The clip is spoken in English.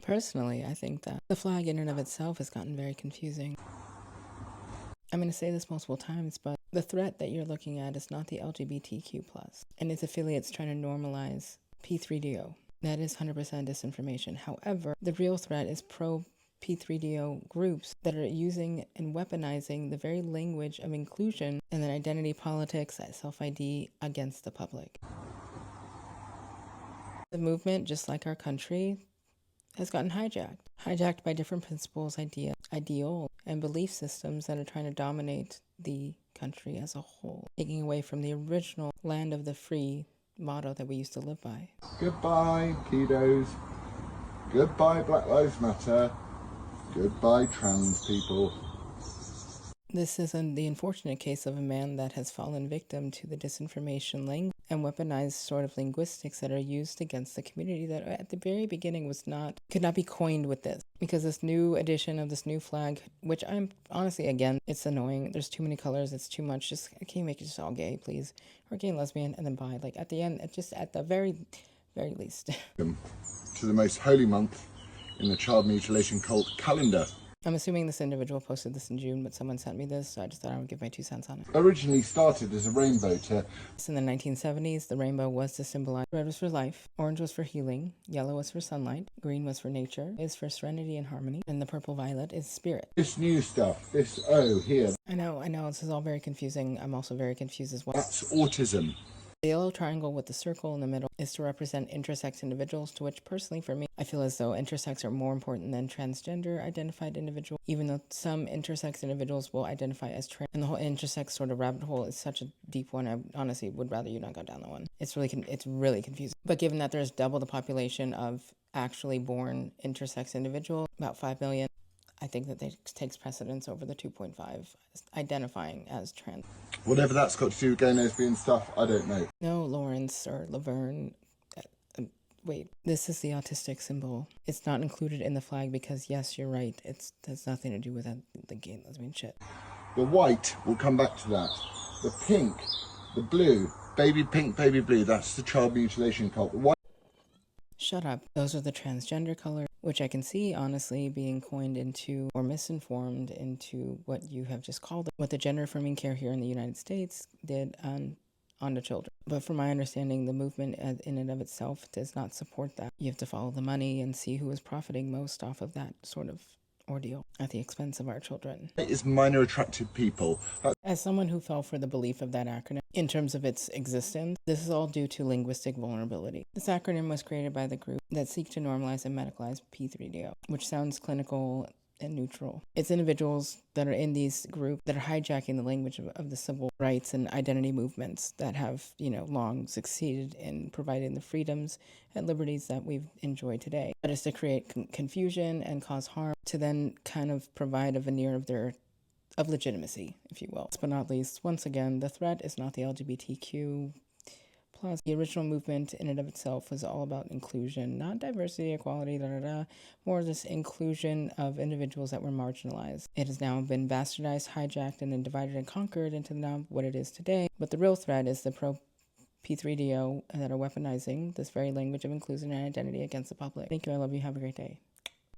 Personally, I think that the flag in and of itself has gotten very confusing. I'm going to say this multiple times, but the threat that you're looking at is not the LGBTQ+, and its affiliates trying to normalize P3DO. That is 100% disinformation. However, the real threat is pro-P3DO groups that are using and weaponizing the very language of inclusion and then identity politics, self-ID against the public. The movement, just like our country, has gotten hijacked by different principles, ideals, and belief systems that are trying to dominate the country as a whole, taking away from the original land of the free motto that we used to live by. Goodbye, kiddos. Goodbye, Black Lives Matter. Goodbye, trans people. This is the unfortunate case of a man that has fallen victim to the disinformation language and weaponized sort of linguistics that are used against the community that at the very beginning could not be coined with this. Because this new edition of this new flag, which I'm honestly, again, it's annoying. There's too many colors. It's too much. Just, can you make it just all gay, please? Or gay and lesbian and then bi. Like at the end, just at the very, very least. To the most holy month in the child mutilation cult calendar. I'm assuming this individual posted this in June, but someone sent me this, so I just thought I would give my 2 cents on it. Originally started as a rainbow to... In the 1970s, the rainbow was to symbolize red was for life, orange was for healing, yellow was for sunlight, green was for nature, is for serenity and harmony, and the purple violet is spirit. This new stuff, this here. I know, this is all very confusing. I'm also very confused as well. That's autism. The yellow triangle with the circle in the middle is to represent intersex individuals, to which personally for me, I feel as though intersex are more important than transgender identified individuals, even though some intersex individuals will identify as trans. And the whole intersex sort of rabbit hole is such a deep one. I honestly would rather you not go down that one. It's really confusing. But given that there's double the population of actually born intersex individuals, about 5 million, I think that takes precedence over the 2.5 identifying as trans. Whatever that's got to do with gay and lesbian stuff, I don't know. No, Lawrence or Laverne. Wait, this is the autistic symbol. It's not included in the flag because, yes, you're right. It has nothing to do with the gay and lesbian shit. The white, we'll come back to that. The pink, the blue, baby pink, baby blue, that's the child mutilation cult. The white. Shut up. Those are the transgender colors, which I can see, honestly, being coined into or misinformed into what you have just called it, what the gender affirming care here in the United States did on the children. But from my understanding, the movement in and of itself does not support that. You have to follow the money and see who is profiting most off of that sort of ordeal at the expense of our children. It is minor attracted people. As someone who fell for the belief of that acronym in terms of its existence, this is all due to linguistic vulnerability. This acronym was created by the group that seek to normalize and medicalize P3DO, which sounds clinical and neutral. It's individuals that are in these groups that are hijacking the language of the civil rights and identity movements that have, long succeeded in providing the freedoms and liberties that we've enjoyed today. That is to create confusion and cause harm, to then kind of provide a veneer of legitimacy, if you will. Last but not least, once again, the threat is not the LGBTQ+. The original movement in and of itself was all about inclusion, not diversity, equality, more this inclusion of individuals that were marginalized. It has now been bastardized, hijacked, and then divided and conquered into now what it is today. But the real threat is the pro-P3DO that are weaponizing this very language of inclusion and identity against the public. Thank you, I love you, have a great day.